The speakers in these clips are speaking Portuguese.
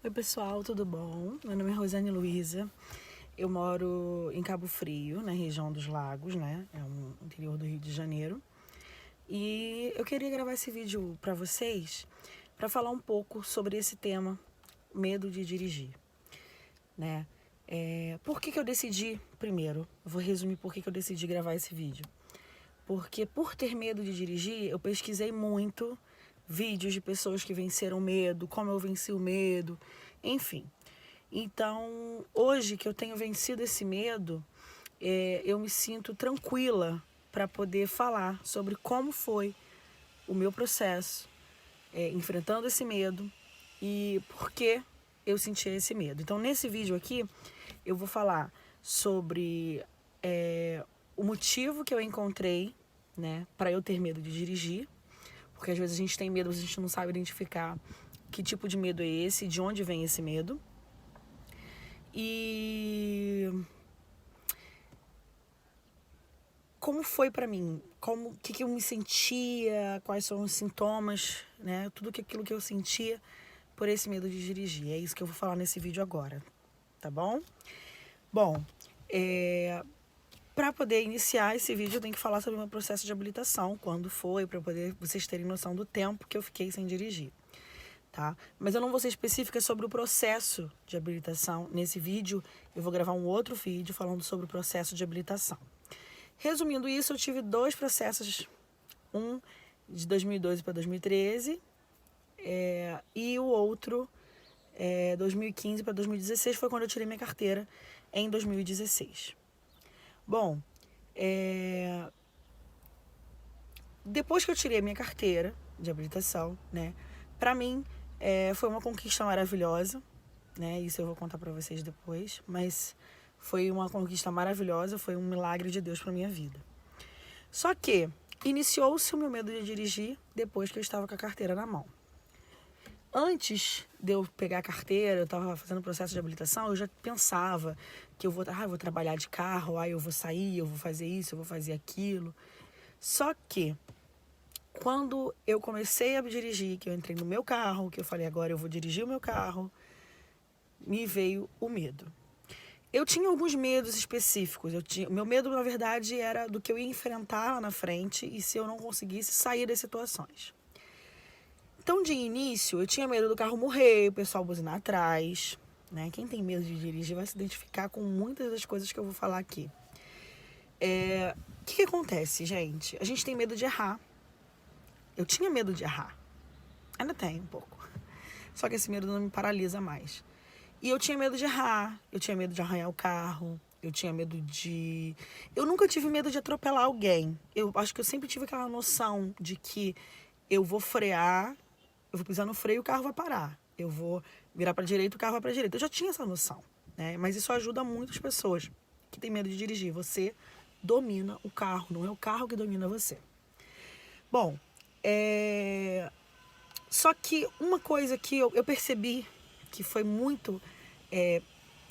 Oi pessoal, tudo bom? Meu nome é Rosane Luiza, eu moro em Cabo Frio, na região dos Lagos, né? É um interior do Rio de Janeiro. E eu queria gravar esse vídeo para vocês, para falar um pouco sobre esse tema, medo de dirigir, né? Por que eu decidi, primeiro, eu vou resumir por que eu decidi gravar esse vídeo. Porque por ter medo de dirigir, eu pesquisei muito vídeos de pessoas que venceram medo, como eu venci o medo, enfim. Então, hoje que eu tenho vencido esse medo, eu me sinto tranquila para poder falar sobre como foi o meu processo, enfrentando esse medo e por que eu senti esse medo. Então, nesse vídeo aqui, eu vou falar sobre o motivo que eu encontrei, né, para eu ter medo de dirigir, porque às vezes a gente tem medo, mas a gente não sabe identificar que tipo de medo é esse, de onde vem esse medo. E como foi pra mim, o que eu me sentia, quais são os sintomas, né, tudo aquilo que eu sentia por esse medo de dirigir. É isso que eu vou falar nesse vídeo agora, tá bom? Bom, para poder iniciar esse vídeo, eu tenho que falar sobre o meu processo de habilitação, quando foi, para poder vocês terem noção do tempo que eu fiquei sem dirigir, tá? Mas eu não vou ser específica sobre o processo de habilitação. Nesse vídeo, eu vou gravar um outro vídeo falando sobre o processo de habilitação. Resumindo isso, eu tive dois processos, um de 2012 para 2013 e o outro 2015 para 2016, foi quando eu tirei minha carteira em 2016. Bom, depois que eu tirei a minha carteira de habilitação, né, pra mim foi uma conquista maravilhosa, né, isso eu vou contar pra vocês depois, mas foi uma conquista maravilhosa, foi um milagre de Deus pra minha vida. Só que iniciou-se o meu medo de dirigir depois que eu estava com a carteira na mão. Antes de eu pegar a carteira, eu estava fazendo o processo de habilitação, eu já pensava que eu vou trabalhar de carro, eu vou sair, eu vou fazer isso, eu vou fazer aquilo. Só que quando eu comecei a dirigir, que eu entrei no meu carro, que eu falei agora eu vou dirigir o meu carro, me veio o medo. Eu tinha alguns medos específicos. Meu medo, na verdade, era do que eu ia enfrentar lá na frente e se eu não conseguisse sair das situações. Então, de início, eu tinha medo do carro morrer, o pessoal buzinar atrás, né? Quem tem medo de dirigir vai se identificar com muitas das coisas que eu vou falar aqui. O que acontece, gente? A gente tem medo de errar. Eu tinha medo de errar. Ainda tenho um pouco. Só que esse medo não me paralisa mais. E eu tinha medo de errar, eu tinha medo de arranhar o carro, eu tinha medo de... Eu nunca tive medo de atropelar alguém. Eu acho que eu sempre tive aquela noção de que eu vou frear, eu vou pisar no freio e o carro vai parar. Eu vou virar para a direita, o carro vai para a direita. Eu já tinha essa noção, né? Mas isso ajuda muitas pessoas que têm medo de dirigir. Você domina o carro, não é o carro que domina você. Bom, só que uma coisa que eu percebi que foi muito,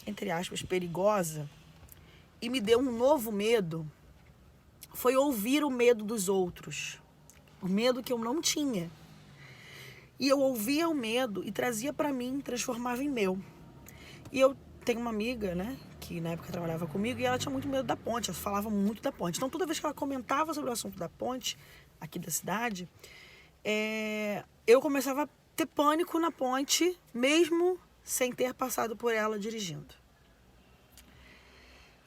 entre aspas, perigosa e me deu um novo medo, foi ouvir o medo dos outros. O medo que eu não tinha. E eu ouvia o medo e trazia pra mim, transformava em meu. E eu tenho uma amiga, né, que na época trabalhava comigo e ela tinha muito medo da ponte, ela falava muito da ponte. Então toda vez que ela comentava sobre o assunto da ponte, aqui da cidade, eu começava a ter pânico na ponte, mesmo sem ter passado por ela dirigindo.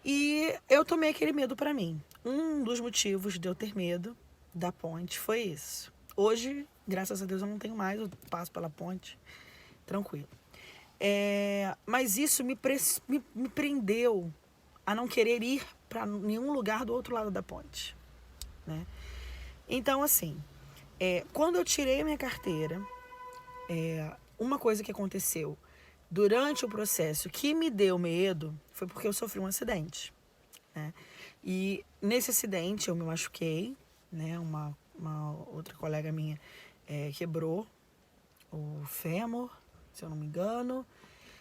E eu tomei aquele medo pra mim. Um dos motivos de eu ter medo da ponte foi isso. Hoje, graças a Deus, eu não tenho mais, eu passo pela ponte, tranquilo. Mas isso me prendeu a não querer ir para nenhum lugar do outro lado da ponte, né? Então, assim, quando eu tirei a minha carteira, uma coisa que aconteceu durante o processo que me deu medo foi porque eu sofri um acidente, né? E nesse acidente eu me machuquei, né? Uma outra colega minha quebrou o fêmur, se eu não me engano.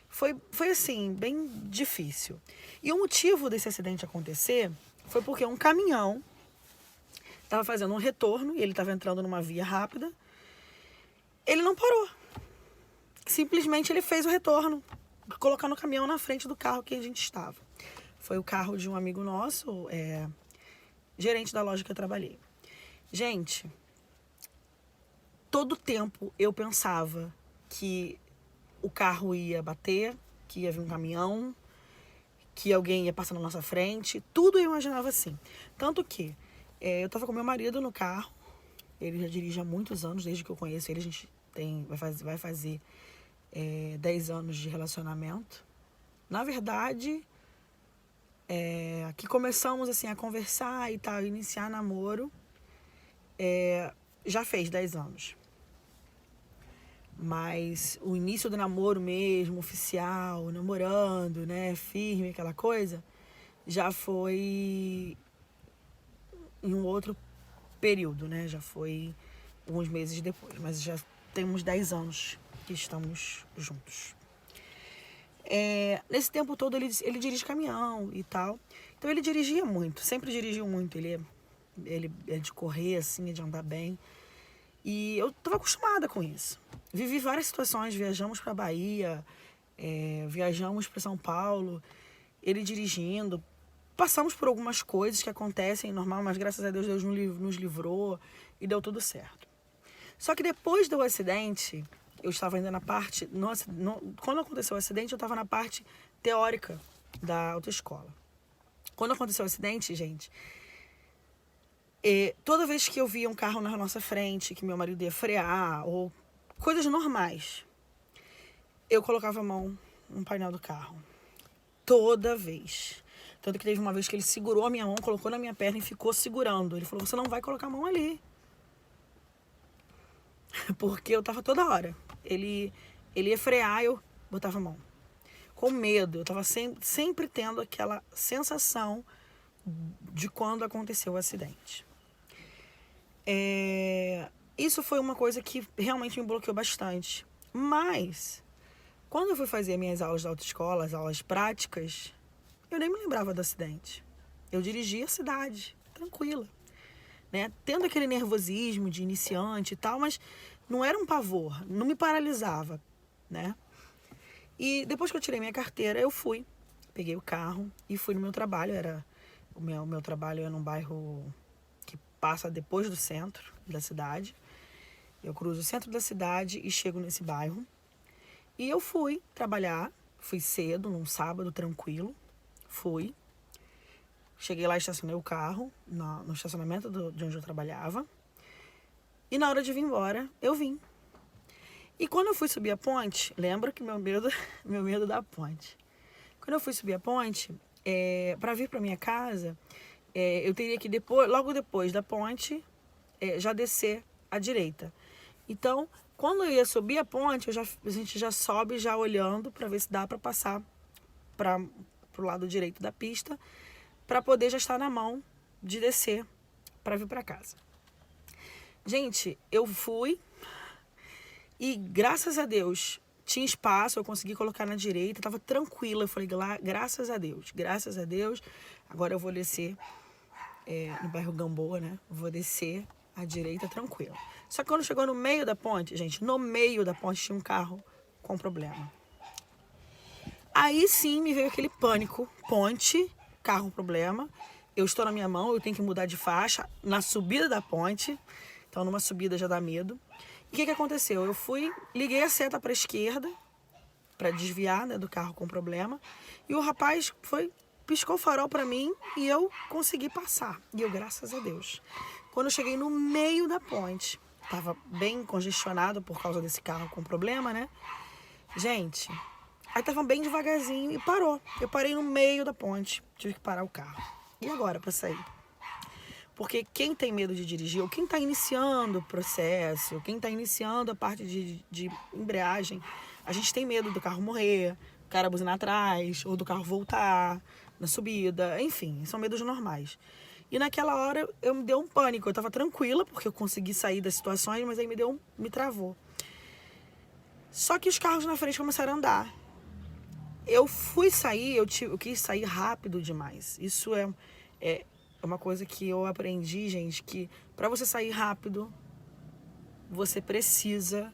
Foi assim, bem difícil. E o motivo desse acidente acontecer foi porque um caminhão estava fazendo um retorno e ele estava entrando numa via rápida. Ele não parou. simplesmente ele fez o retorno, colocando o caminhão na frente do carro que a gente estava. Foi o carro de um amigo nosso, gerente da loja que eu trabalhei. Gente, todo tempo eu pensava que o carro ia bater, que ia vir um caminhão, que alguém ia passar na nossa frente. Tudo eu imaginava assim. Tanto que eu tava com meu marido no carro. Ele já dirige há muitos anos, desde que eu conheço ele. A gente vai fazer 10 anos de relacionamento. Na verdade, que começamos assim a conversar e tal, iniciar namoro, já fez 10 anos. Mas o início do namoro mesmo, oficial, namorando, né, firme, aquela coisa, já foi em um outro período, né? Já foi alguns meses depois, mas já temos 10 anos que estamos juntos. Nesse tempo todo ele dirige caminhão e tal. Então ele dirigia muito, sempre dirigiu muito. Ele é de correr, assim, de andar bem. E eu estava acostumada com isso. Vivi várias situações, viajamos para Bahia, viajamos para São Paulo, ele dirigindo. Passamos por algumas coisas que acontecem normal, mas graças a Deus, Deus nos livrou e deu tudo certo. Só que depois do acidente, eu estava ainda na parte... quando aconteceu o acidente, eu estava na parte teórica da autoescola. Quando aconteceu o acidente, gente, toda vez que eu via um carro na nossa frente, que meu marido ia frear, ou coisas normais, eu colocava a mão no painel do carro. Toda vez. Tanto que teve uma vez que ele segurou a minha mão, colocou na minha perna e ficou segurando. Ele falou, você não vai colocar a mão ali. Porque eu tava toda hora. Ele ia frear, eu botava a mão. Com medo. Eu tava sempre tendo aquela sensação de quando aconteceu o acidente. Isso foi uma coisa que realmente me bloqueou bastante. Mas, quando eu fui fazer minhas aulas de autoescola, as aulas práticas, eu nem me lembrava do acidente. Eu dirigia a cidade, tranquila, né? Tendo aquele nervosismo de iniciante e tal, mas não era um pavor, não me paralisava, né? E depois que eu tirei minha carteira, eu fui, peguei o carro e fui no meu trabalho. O meu trabalho é num bairro que passa depois do centro da cidade. Eu cruzo o centro da cidade e chego nesse bairro. E eu fui trabalhar, fui cedo, num sábado, tranquilo. Fui. Cheguei lá, estacionei o carro no estacionamento de onde eu trabalhava. E na hora de vir embora, eu vim. E quando eu fui subir a ponte, lembra que meu medo da ponte. Quando eu fui subir a ponte, para vir para minha casa, eu teria que logo depois da ponte, já descer à direita. Então, quando eu ia subir a ponte, a gente já sobe já olhando para ver se dá para passar pro lado direito da pista, para poder já estar na mão de descer para vir para casa. Gente, eu fui e graças a Deus tinha espaço, eu consegui colocar na direita, tava tranquila. Eu falei, graças a Deus, agora eu vou descer no bairro Gamboa, né? Vou descer à direita tranquila. Só que quando chegou no meio da ponte, gente, no meio da ponte tinha um carro com problema. Aí sim me veio aquele pânico, ponte, carro com problema, eu estou na minha mão, eu tenho que mudar de faixa na subida da ponte, então numa subida já dá medo. E o que aconteceu? Eu liguei a seta para a esquerda, para desviar, né, do carro com problema, e o rapaz piscou o farol para mim e eu consegui passar. E eu, graças a Deus. Quando eu cheguei no meio da ponte, estava bem congestionado por causa desse carro com problema, né? Gente, aí tava bem devagarzinho e parou. Eu parei no meio da ponte, tive que parar o carro. E agora para sair? Porque quem tem medo de dirigir, ou quem está iniciando o processo, quem está iniciando a parte de embreagem, a gente tem medo do carro morrer, o cara buzinar atrás, ou do carro voltar na subida, enfim, são medos normais. E naquela hora me deu um pânico, eu estava tranquila, porque eu consegui sair das situações, mas aí me travou. Só que os carros na frente começaram a andar. Eu fui sair, eu quis sair rápido demais. Isso é uma coisa que eu aprendi, gente, que para você sair rápido, você precisa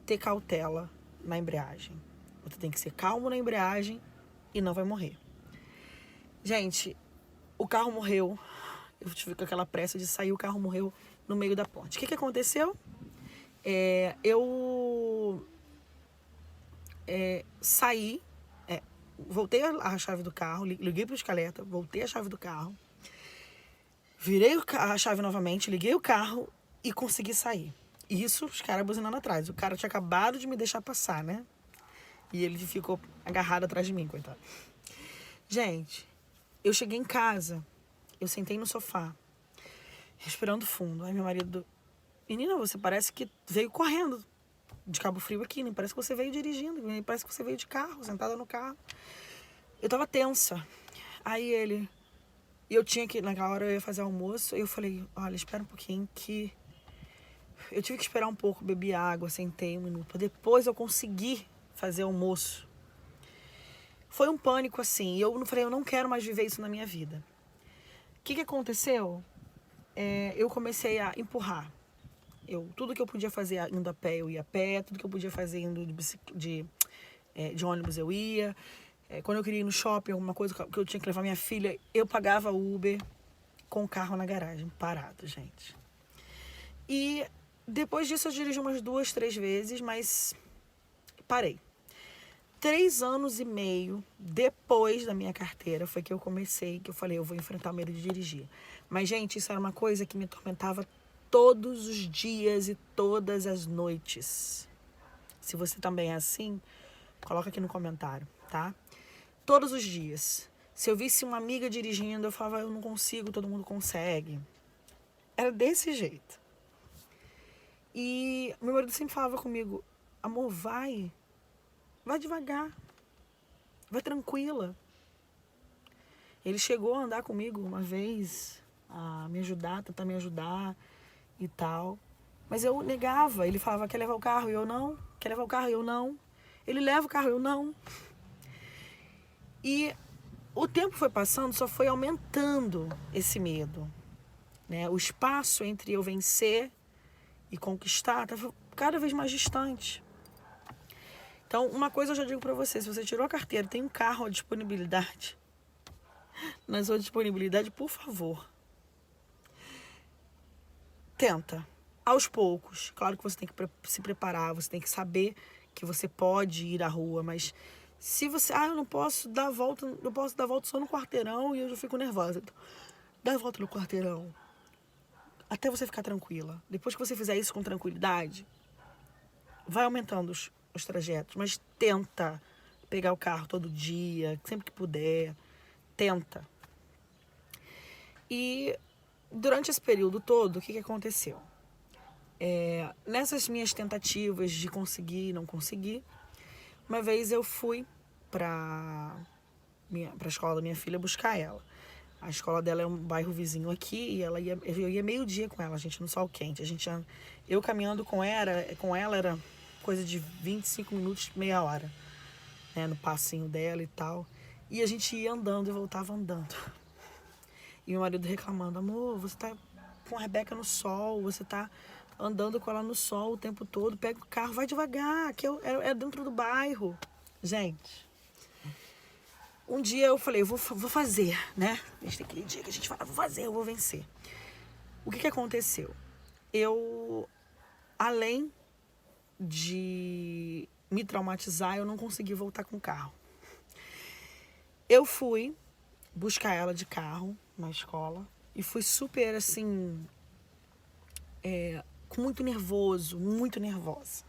ter cautela na embreagem. Você tem que ser calmo na embreagem e não vai morrer. Gente, o carro morreu. Eu tive com aquela pressa de sair, o carro morreu no meio da ponte. O que aconteceu? Eu saí, voltei a chave do carro, liguei para o escaleta, voltei a chave do carro, virei a chave novamente, liguei o carro e consegui sair. Isso, os caras buzinando atrás. O cara tinha acabado de me deixar passar, né? E ele ficou agarrado atrás de mim, coitado. Gente, eu cheguei em casa, eu sentei no sofá, respirando fundo. Aí meu marido, menina, você parece que veio correndo de Cabo Frio aqui, nem parece que você veio dirigindo, nem parece que você veio de carro, sentada no carro. Eu tava tensa. Aí ele, e eu tinha que, naquela hora eu ia fazer almoço, eu falei, olha, espera um pouquinho que eu tive que esperar um pouco, bebi água, sentei 1 minuto, depois eu consegui fazer almoço. Foi um pânico assim, eu falei, eu não quero mais viver isso na minha vida. O que aconteceu? Eu comecei a empurrar. Tudo que eu podia fazer indo a pé, eu ia a pé. Tudo que eu podia fazer indo de ônibus, eu ia. Quando eu queria ir no shopping, alguma coisa que eu tinha que levar minha filha, eu pagava Uber com o carro na garagem, parado, gente. E depois disso eu dirigi umas 2, 3 vezes, mas parei. 3 anos e meio depois da minha carteira foi que eu comecei, que eu falei, eu vou enfrentar o medo de dirigir. Mas, gente, isso era uma coisa que me atormentava todos os dias e todas as noites. Se você também é assim, coloca aqui no comentário, tá? Todos os dias. Se eu visse uma amiga dirigindo, eu falava, eu não consigo, todo mundo consegue. Era desse jeito. E meu marido sempre falava comigo, amor, vai devagar, vai tranquila. Ele chegou a andar comigo uma vez, a me ajudar, tentar me ajudar e tal. Mas eu negava, ele falava, quer levar o carro? E eu não. Quer levar o carro? E eu não. Ele leva o carro? Eu não. E o tempo foi passando, só foi aumentando esse medo, né? O espaço entre eu vencer e conquistar estava cada vez mais distante. Então, uma coisa eu já digo pra você, se você tirou a carteira, tem um carro à disponibilidade, na sua disponibilidade, por favor, tenta, aos poucos. Claro que você tem que se preparar, você tem que saber que você pode ir à rua, mas se você, eu não posso dar a volta, eu posso dar a volta só no quarteirão e eu já fico nervosa. Então, dá a volta no quarteirão, até você ficar tranquila. Depois que você fizer isso com tranquilidade, vai aumentando os trajetos, mas tenta pegar o carro todo dia, sempre que puder, tenta. E durante esse período todo, o que aconteceu? Nessas minhas tentativas de conseguir e não conseguir, uma vez eu fui para a escola da minha filha buscar ela. A escola dela é um bairro vizinho aqui e eu ia meio-dia com ela, gente, no sol quente. Eu caminhando com ela era coisa de 25 minutos, meia hora, né, no passinho dela e tal. E a gente ia andando e voltava andando. E meu marido reclamando, amor, você tá com a Rebeca no sol, você tá andando com ela no sol o tempo todo, pega o carro, vai devagar, que é dentro do bairro. Gente, um dia eu falei, eu vou fazer, né? Desde aquele dia que a gente fala, vou fazer, eu vou vencer. O que aconteceu? Eu, além de me traumatizar, eu não consegui voltar com o carro. Eu fui buscar ela de carro na escola e fui super, assim, com muito nervosa.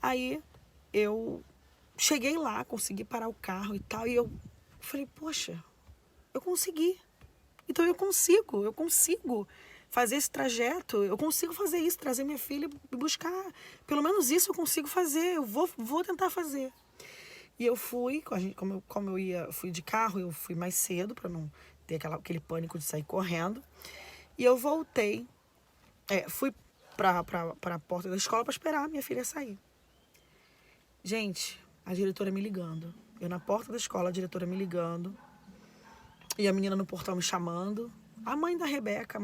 Aí eu cheguei lá, consegui parar o carro e tal, e eu falei, poxa, eu consegui. Então eu consigo fazer esse trajeto, eu consigo fazer isso, trazer minha filha e buscar. Pelo menos isso eu consigo fazer, eu vou tentar fazer. E eu fui, como eu fui de carro, eu fui mais cedo para não ter aquele pânico de sair correndo. E eu voltei, fui para a porta da escola para esperar a minha filha sair. Gente, a diretora me ligando. Eu na porta da escola, a diretora me ligando. E a menina no portão me chamando. A mãe da Rebeca.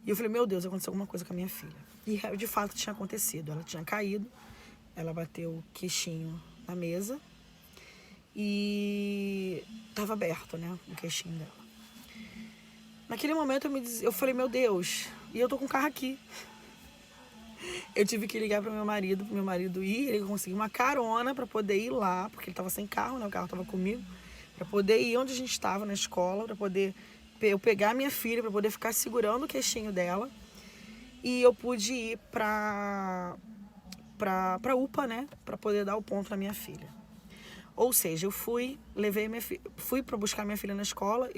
E eu falei, meu Deus, aconteceu alguma coisa com a minha filha. E de fato tinha acontecido. Ela tinha caído ela bateu o queixinho na mesa e tava aberto, né, o queixinho dela. Naquele momento eu falei, meu Deus, e eu tô com o carro aqui. Eu tive que ligar pro meu marido ir, ele conseguiu uma carona para poder ir lá, porque ele tava sem carro, né, o carro tava comigo, para poder ir onde a gente estava na escola, para poder eu pegar minha filha, para poder ficar segurando o queixinho dela. E eu pude ir pra UPA, né, para poder dar o ponto na minha filha. Ou seja, eu fui, fui para buscar minha filha na escola,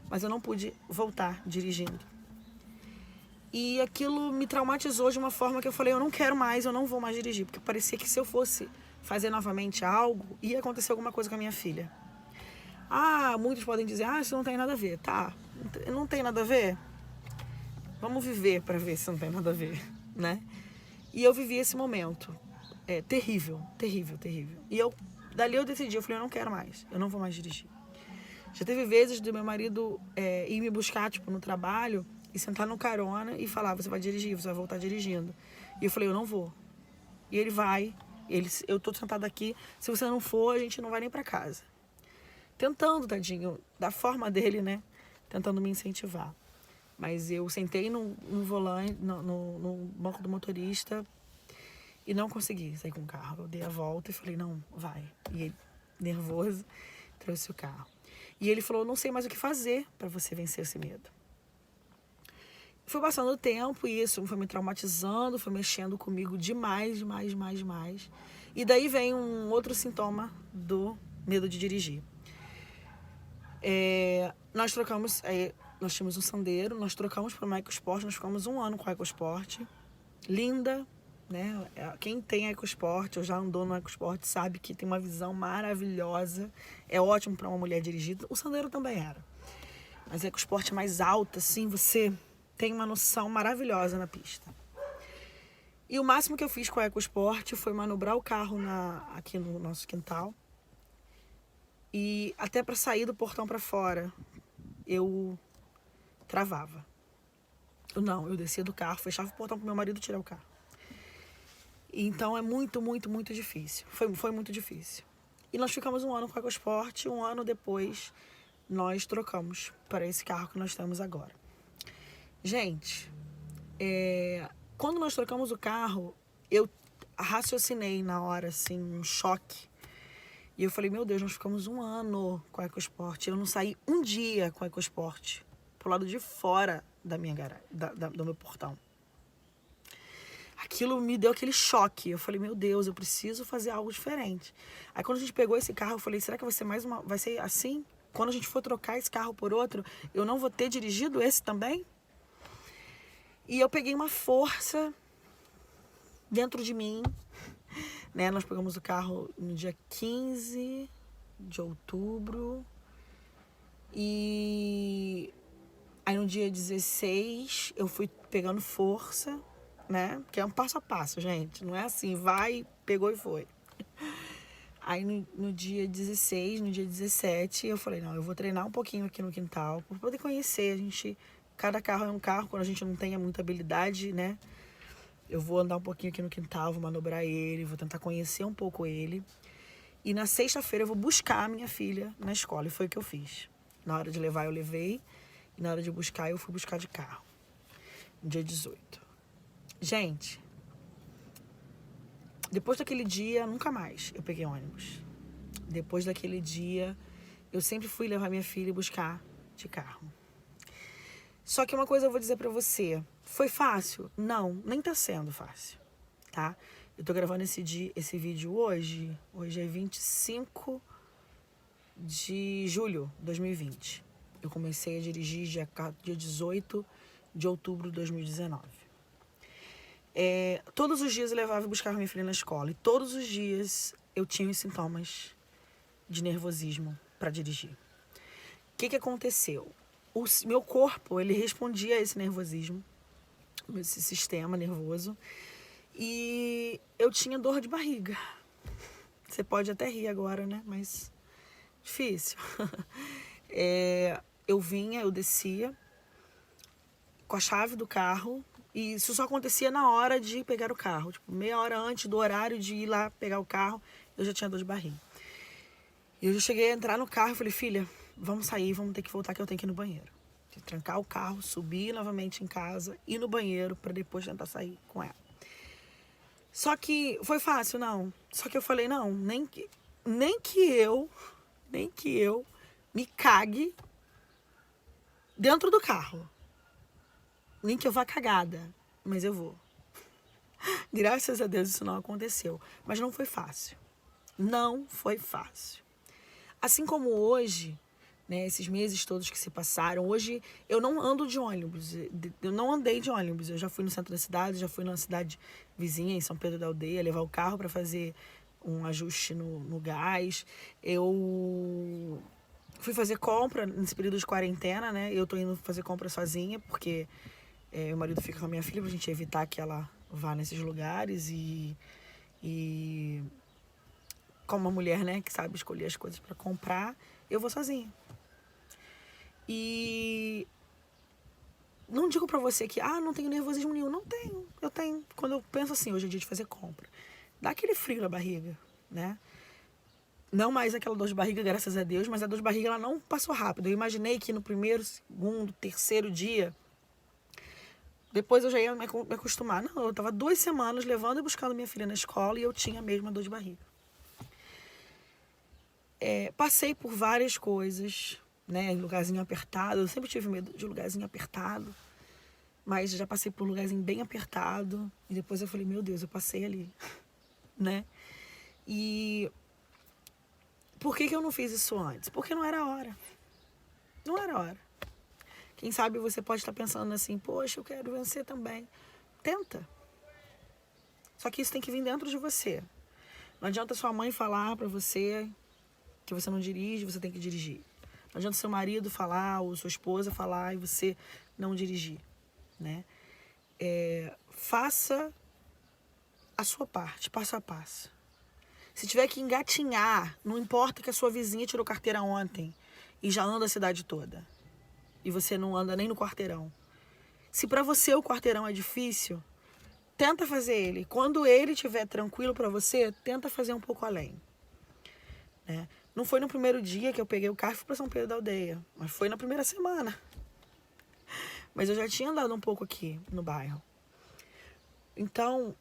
mas eu não pude voltar dirigindo. E aquilo me traumatizou de uma forma que eu falei, eu não quero mais, eu não vou mais dirigir, porque parecia que se eu fosse fazer novamente algo, ia acontecer alguma coisa com a minha filha. Muitos podem dizer, isso não tem nada a ver. Tá, não tem nada a ver? Vamos viver para ver se não tem nada a ver, né? E eu vivi esse momento. Terrível, terrível, terrível. E dali eu decidi, eu falei, eu não quero mais, eu não vou mais dirigir. Já teve vezes do meu marido ir me buscar, tipo, no trabalho e sentar no carona e falar, você vai dirigir, você vai voltar dirigindo. E eu falei, eu não vou. E ele vai, eu tô sentada aqui, se você não for, a gente não vai nem pra casa. Tentando, tadinho, da forma dele, né? Tentando me incentivar. Mas eu sentei no volante, no banco do motorista e não consegui sair com o carro. Eu dei a volta e falei, não, vai. E ele, nervoso, trouxe o carro. E ele falou, não sei mais o que fazer para você vencer esse medo. Foi passando o tempo e isso foi me traumatizando, foi mexendo comigo demais, demais, demais, demais. E daí vem um outro sintoma do medo de dirigir. Nós tínhamos um Sandero, nós trocamos para uma EcoSport, nós ficamos 1 ano com a EcoSport. Linda, né? Quem tem EcoSport ou já andou no EcoSport sabe que tem uma visão maravilhosa. É ótimo para uma mulher dirigir. O Sandero também era. Mas a EcoSport é mais alta, assim, você tem uma noção maravilhosa na pista. E o máximo que eu fiz com a EcoSport foi manobrar o carro aqui no nosso quintal. E até para sair do portão para fora, eu travava. Eu descia do carro, fechava o portão pro meu marido tirar o carro. Então é muito, muito, muito difícil. Foi muito difícil. E nós ficamos 1 ano com a EcoSport, 1 ano depois nós trocamos para esse carro que nós temos agora. Gente, quando nós trocamos o carro, eu raciocinei na hora, assim, um choque. E eu falei, meu Deus, nós ficamos 1 ano com a EcoSport. Eu não saí um dia com a EcoSport pro lado de fora da minha garagem, do meu portão. Aquilo me deu aquele choque. Eu falei, meu Deus, eu preciso fazer algo diferente. Aí quando a gente pegou esse carro, eu falei, será que vai ser assim? Quando a gente for trocar esse carro por outro, eu não vou ter dirigido esse também? E eu peguei uma força dentro de mim, né? Nós pegamos o carro no dia 15 de outubro e aí no dia 16 eu fui pegando força, né? Porque é um passo a passo, gente. Não é assim, vai, pegou e foi. Aí no dia 16, no dia 17, eu falei, não, eu vou treinar um pouquinho aqui no quintal para poder conhecer. Cada carro é um carro, quando a gente não tem muita habilidade, né? Eu vou andar um pouquinho aqui no quintal, vou manobrar ele, vou tentar conhecer um pouco ele. E na sexta-feira eu vou buscar a minha filha na escola. E foi o que eu fiz. Na hora de levar, eu levei. E na hora de buscar, eu fui buscar de carro. No dia 18. Gente, depois daquele dia, nunca mais eu peguei ônibus. Depois daquele dia, eu sempre fui levar minha filha e buscar de carro. Só que uma coisa eu vou dizer pra você. Foi fácil? Não, nem tá sendo fácil, tá? Eu tô gravando esse vídeo hoje. Hoje é 25 de julho de 2020. Eu comecei a dirigir dia 18 de outubro de 2019. Todos os dias eu levava e buscava minha filha na escola. E todos os dias eu tinha os sintomas de nervosismo para dirigir. O que aconteceu? O meu corpo, ele respondia a esse nervosismo, esse sistema nervoso, e eu tinha dor de barriga. Você pode até rir agora, né? Mas difícil. Eu descia. com a chave do carro. E isso só acontecia na hora de pegar o carro. Tipo, meia hora antes do horário de ir lá pegar o carro, eu já tinha dor de barriga. E eu já cheguei a entrar no carro e falei, filha, vamos sair, vamos ter que voltar que eu tenho que ir no banheiro. Trancar o carro, subir novamente em casa, ir no banheiro para depois tentar sair com ela. Só que foi fácil, não. Só que eu falei, não, nem que eu me cague dentro do carro. Nem que eu vá cagada, mas eu vou. Graças a Deus isso não aconteceu. Mas não foi fácil. Não foi fácil. Assim como hoje, né, esses meses todos que se passaram, hoje eu não ando de ônibus. Eu não andei de ônibus. Eu já fui no centro da cidade, já fui na cidade vizinha, em São Pedro da Aldeia, levar o carro para fazer um ajuste no gás. Eu fui fazer compra nesse período de quarentena, né? Eu tô indo fazer compra sozinha, porque meu marido fica com a minha filha pra gente evitar que ela vá nesses lugares e como uma mulher, né, que sabe escolher as coisas para comprar, eu vou sozinha. E não digo pra você que, não tenho nervosismo nenhum. Não tenho, eu tenho. Quando eu penso assim, hoje é dia de fazer compra, dá aquele frio na barriga, né? Não mais aquela dor de barriga, graças a Deus, mas a dor de barriga ela não passou rápido. Eu imaginei que no primeiro, segundo, terceiro dia, depois eu já ia me acostumar. Não, eu tava 2 semanas levando e buscando minha filha na escola e eu tinha mesmo a dor de barriga. Passei por várias coisas, né, em lugarzinho apertado. Eu sempre tive medo de lugarzinho apertado, mas já passei por lugarzinho bem apertado. E depois eu falei, meu Deus, eu passei ali, né? E por que eu não fiz isso antes? Porque não era hora. Não era hora. Quem sabe você pode estar pensando assim, poxa, eu quero vencer também. Tenta. Só que isso tem que vir dentro de você. Não adianta sua mãe falar pra você que você não dirige, você tem que dirigir. Não adianta seu marido falar ou sua esposa falar e você não dirigir, né? Faça a sua parte, passo a passo. Se tiver que engatinhar, não importa que a sua vizinha tirou carteira ontem e já anda a cidade toda. E você não anda nem no quarteirão. Se pra você o quarteirão é difícil, tenta fazer ele. Quando ele estiver tranquilo pra você, tenta fazer um pouco além, né? Não foi no primeiro dia que eu peguei o carro e fui pra São Pedro da Aldeia, mas foi na primeira semana. Mas eu já tinha andado um pouco aqui no bairro. Então,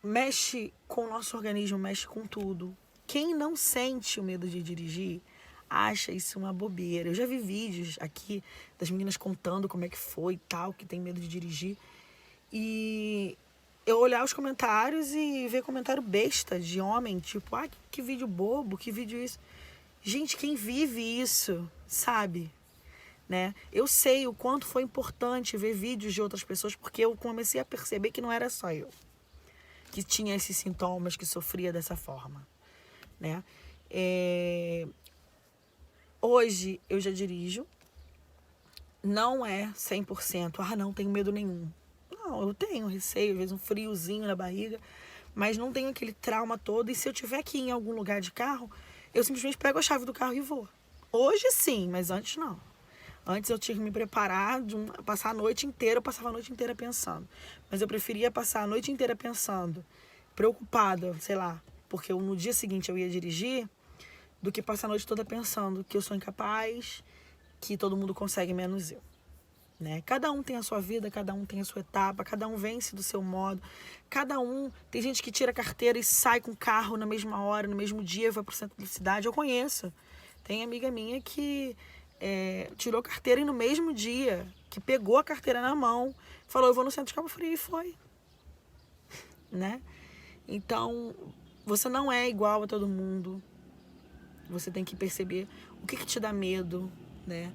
mexe com o nosso organismo, mexe com tudo. Quem não sente o medo de dirigir, acha isso uma bobeira. Eu já vi vídeos aqui das meninas contando como é que foi e tal, que tem medo de dirigir. E eu olhar os comentários e ver comentário besta de homem, tipo, que vídeo bobo, que vídeo isso. Gente, quem vive isso, sabe? Né? Eu sei o quanto foi importante ver vídeos de outras pessoas, porque eu comecei a perceber que não era só eu que tinha esses sintomas, que sofria dessa forma, né? Hoje eu já dirijo, não é 100%, não tenho medo nenhum. Não, eu tenho receio, às vezes um friozinho na barriga, mas não tenho aquele trauma todo. E se eu tiver que ir em algum lugar de carro, eu simplesmente pego a chave do carro e vou. Hoje sim, mas antes não. Antes eu tinha que me preparar, passar a noite inteira, eu passava a noite inteira pensando. Mas eu preferia passar a noite inteira pensando, preocupada, sei lá, porque no dia seguinte eu ia dirigir, do que passar a noite toda pensando que eu sou incapaz, que todo mundo consegue menos eu. Né? Cada um tem a sua vida, cada um tem a sua etapa, cada um vence do seu modo, cada um... Tem gente que tira a carteira e sai com o carro na mesma hora, no mesmo dia, vai pro centro da cidade. Eu conheço. Tem amiga minha que tirou a carteira e no mesmo dia, que pegou a carteira na mão, falou, eu vou no centro de Cabo Frio, e foi. Né? Então, você não é igual a todo mundo. Você tem que perceber o que te dá medo, né?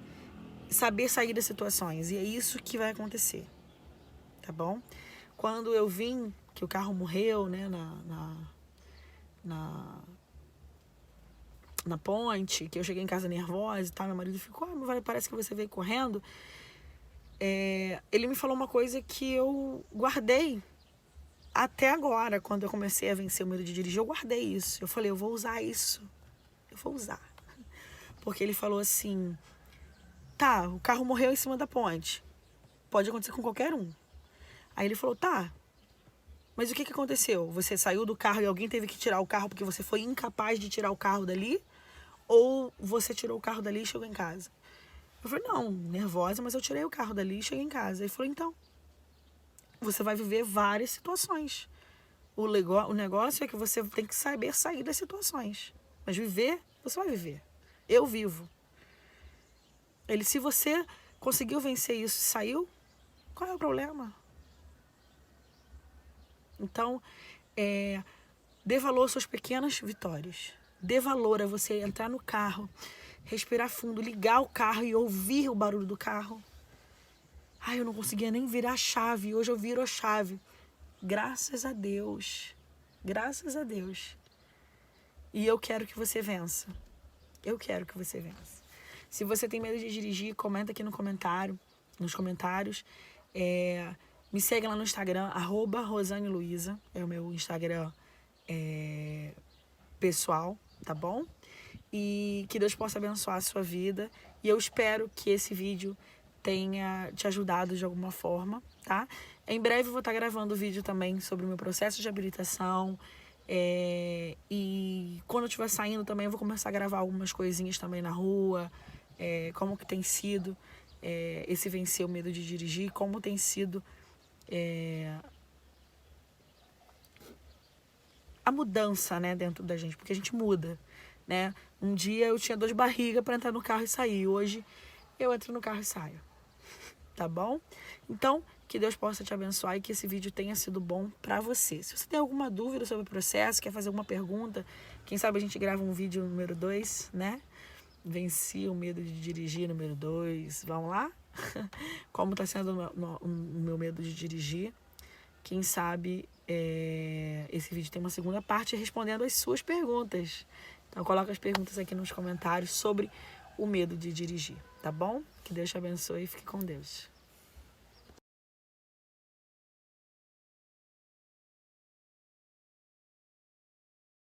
Saber sair das situações. E é isso que vai acontecer. Tá bom? Quando eu vim, que o carro morreu, né? Na ponte, que eu cheguei em casa nervosa e tal, meu marido ficou, parece que você veio correndo. Ele me falou uma coisa que eu guardei até agora, quando eu comecei a vencer o medo de dirigir, eu guardei isso. Eu falei, eu vou usar isso. Eu vou usar. Porque ele falou assim, tá, o carro morreu em cima da ponte. pode acontecer com qualquer um. Aí ele falou, tá, mas o que aconteceu? Você saiu do carro e alguém teve que tirar o carro porque você foi incapaz de tirar o carro dali? Ou você tirou o carro dali e chegou em casa? Eu falei, não, nervosa, mas eu tirei o carro dali e cheguei em casa. Ele falou, então, você vai viver várias situações. O negócio é que você tem que saber sair das situações. Mas viver, você vai viver. Eu vivo. Ele, se você conseguiu vencer isso e saiu, qual é o problema? Então, dê valor às suas pequenas vitórias. Dê valor a você entrar no carro, respirar fundo, ligar o carro e ouvir o barulho do carro. Ai, eu não conseguia nem virar a chave. Hoje eu viro a chave. Graças a Deus. Graças a Deus. E eu quero que você vença. Eu quero que você vença. Se você tem medo de dirigir, comenta aqui nos comentários. Me segue lá no Instagram, @RosaneLuiza. É o meu Instagram pessoal, tá bom? E que Deus possa abençoar a sua vida. E eu espero que esse vídeo tenha te ajudado de alguma forma, tá? Em breve eu vou estar gravando vídeo também sobre o meu processo de habilitação. E quando eu estiver saindo também eu vou começar a gravar algumas coisinhas também na rua. Como que tem sido esse vencer o medo de dirigir, como tem sido a mudança, né, dentro da gente, porque a gente muda, né? Um dia eu tinha dor de barriga para entrar no carro e sair, hoje eu entro no carro e saio, tá bom? Então, que Deus possa te abençoar e que esse vídeo tenha sido bom para você. Se você tem alguma dúvida sobre o processo, quer fazer alguma pergunta, quem sabe a gente grava um vídeo número 2, né? Venci o medo de dirigir número 2, vamos lá? Como tá sendo o meu medo de dirigir. Quem sabe esse vídeo tem uma segunda parte respondendo as suas perguntas. Então coloca as perguntas aqui nos comentários sobre o medo de dirigir, tá bom? Que Deus te abençoe e fique com Deus.